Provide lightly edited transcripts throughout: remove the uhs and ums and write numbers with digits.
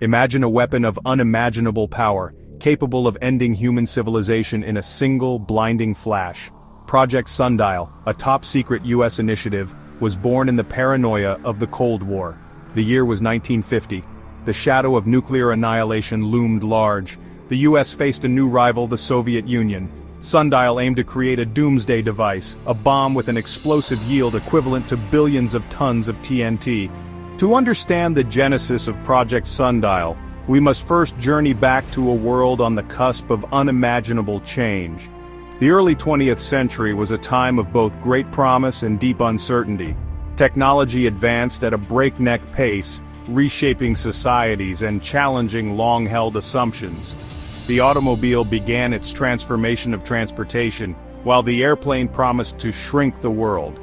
Imagine a weapon of unimaginable power, capable of ending human civilization in a single, blinding flash. Project Sundial, a top-secret U.S. initiative, was born in the paranoia of the Cold War. The year was 1950. The shadow of nuclear annihilation loomed large. The U.S. faced a new rival, the Soviet Union. Sundial aimed to create a doomsday device, a bomb with an explosive yield equivalent to billions of tons of TNT. To understand the genesis of Project Sundial, we must first journey back to a world on the cusp of unimaginable change. The early 20th century was a time of both great promise and deep uncertainty. Technology advanced at a breakneck pace, reshaping societies and challenging long-held assumptions. The automobile began its transformation of transportation, while the airplane promised to shrink the world.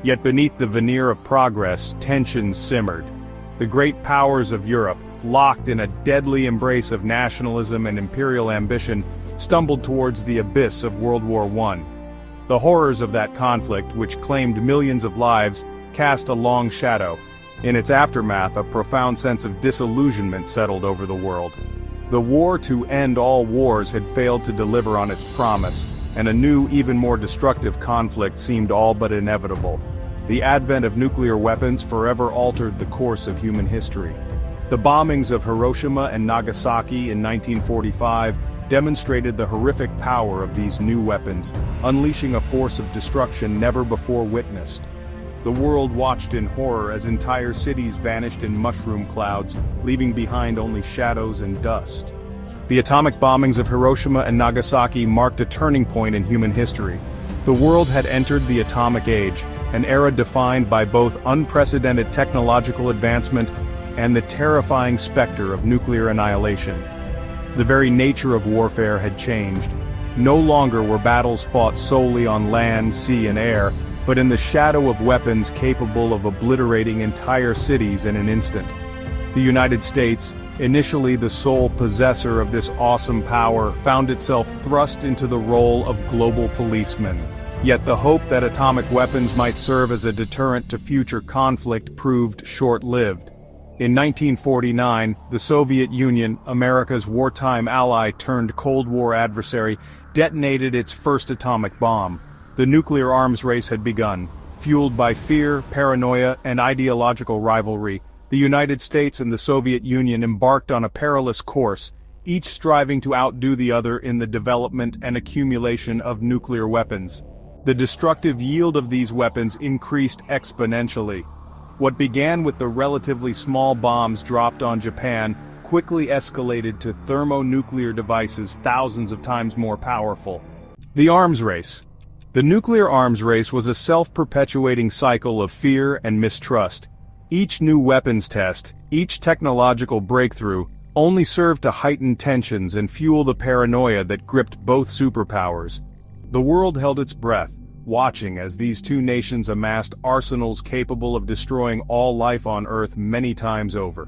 Yet beneath the veneer of progress, tensions simmered. The great powers of Europe, locked in a deadly embrace of nationalism and imperial ambition, stumbled towards the abyss of World War I. The horrors of that conflict, which claimed millions of lives, cast a long shadow. In its aftermath, a profound sense of disillusionment settled over the world. The war to end all wars had failed to deliver on its promise, and a new, even more destructive conflict seemed all but inevitable. The advent of nuclear weapons forever altered the course of human history. The bombings of Hiroshima and Nagasaki in 1945 demonstrated the horrific power of these new weapons, unleashing a force of destruction never before witnessed. The world watched in horror as entire cities vanished in mushroom clouds, leaving behind only shadows and dust. The atomic bombings of Hiroshima and Nagasaki marked a turning point in human history. The world had entered the atomic age, an era defined by both unprecedented technological advancement and the terrifying specter of nuclear annihilation. The very nature of warfare had changed. No longer were battles fought solely on land, sea, and air, but in the shadow of weapons capable of obliterating entire cities in an instant. The United States, initially the sole possessor of this awesome power, found itself thrust into the role of global policeman. Yet the hope that atomic weapons might serve as a deterrent to future conflict proved short-lived. In 1949, the Soviet Union, America's wartime ally turned Cold War adversary, detonated its first atomic bomb. The nuclear arms race had begun. Fueled by fear, paranoia, and ideological rivalry, the United States and the Soviet Union embarked on a perilous course, each striving to outdo the other in the development and accumulation of nuclear weapons. The destructive yield of these weapons increased exponentially. What began with the relatively small bombs dropped on Japan quickly escalated to thermonuclear devices thousands of times more powerful. The arms race. The nuclear arms race was a self-perpetuating cycle of fear and mistrust. Each new weapons test, each technological breakthrough, only served to heighten tensions and fuel the paranoia that gripped both superpowers. The world held its breath, watching as these two nations amassed arsenals capable of destroying all life on Earth many times over.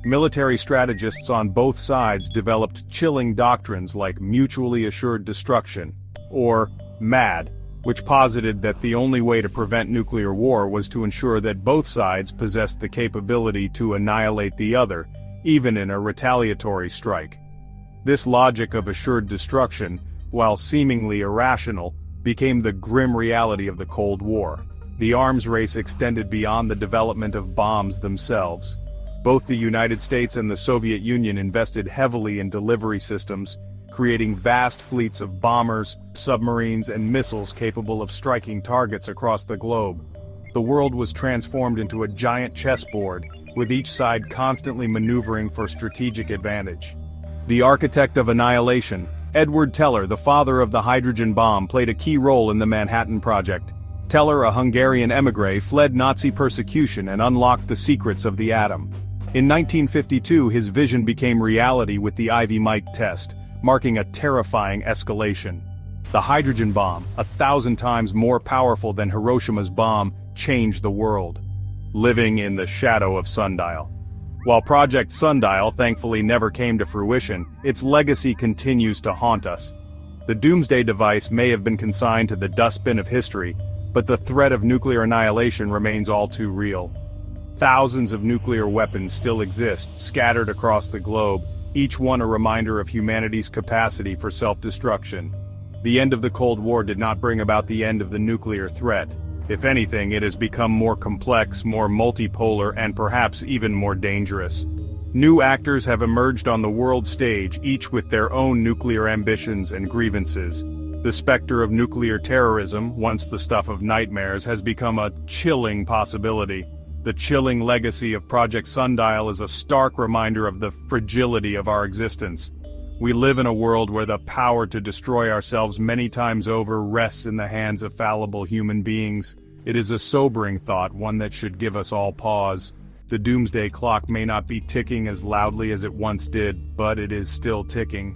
Military strategists on both sides developed chilling doctrines like mutually assured destruction, or MAD, which posited that the only way to prevent nuclear war was to ensure that both sides possessed the capability to annihilate the other, even in a retaliatory strike. This logic of assured destruction, while seemingly irrational, became the grim reality of the Cold War. The arms race extended beyond the development of bombs themselves. Both the United States and the Soviet Union invested heavily in delivery systems, creating vast fleets of bombers, submarines, and missiles capable of striking targets across the globe. The world was transformed into a giant chessboard, with each side constantly maneuvering for strategic advantage. The architect of annihilation, Edward Teller, the father of the hydrogen bomb, played a key role in the Manhattan Project. Teller, a Hungarian émigré, fled Nazi persecution and unlocked the secrets of the atom. In 1952, his vision became reality with the Ivy Mike test, marking a terrifying escalation. The hydrogen bomb, 1,000 times more powerful than Hiroshima's bomb, changed the world. Living in the shadow of Sundial. While Project Sundial thankfully never came to fruition, its legacy continues to haunt us. The Doomsday device may have been consigned to the dustbin of history, but the threat of nuclear annihilation remains all too real. Thousands of nuclear weapons still exist, scattered across the globe, each one a reminder of humanity's capacity for self-destruction. The end of the Cold War did not bring about the end of the nuclear threat. If anything, it has become more complex, more multipolar, and perhaps even more dangerous. New actors have emerged on the world stage, each with their own nuclear ambitions and grievances. The specter of nuclear terrorism, once the stuff of nightmares, has become a chilling possibility. The chilling legacy of Project Sundial is a stark reminder of the fragility of our existence. We live in a world where the power to destroy ourselves many times over rests in the hands of fallible human beings. It is a sobering thought, one that should give us all pause. The doomsday clock may not be ticking as loudly as it once did, but it is still ticking.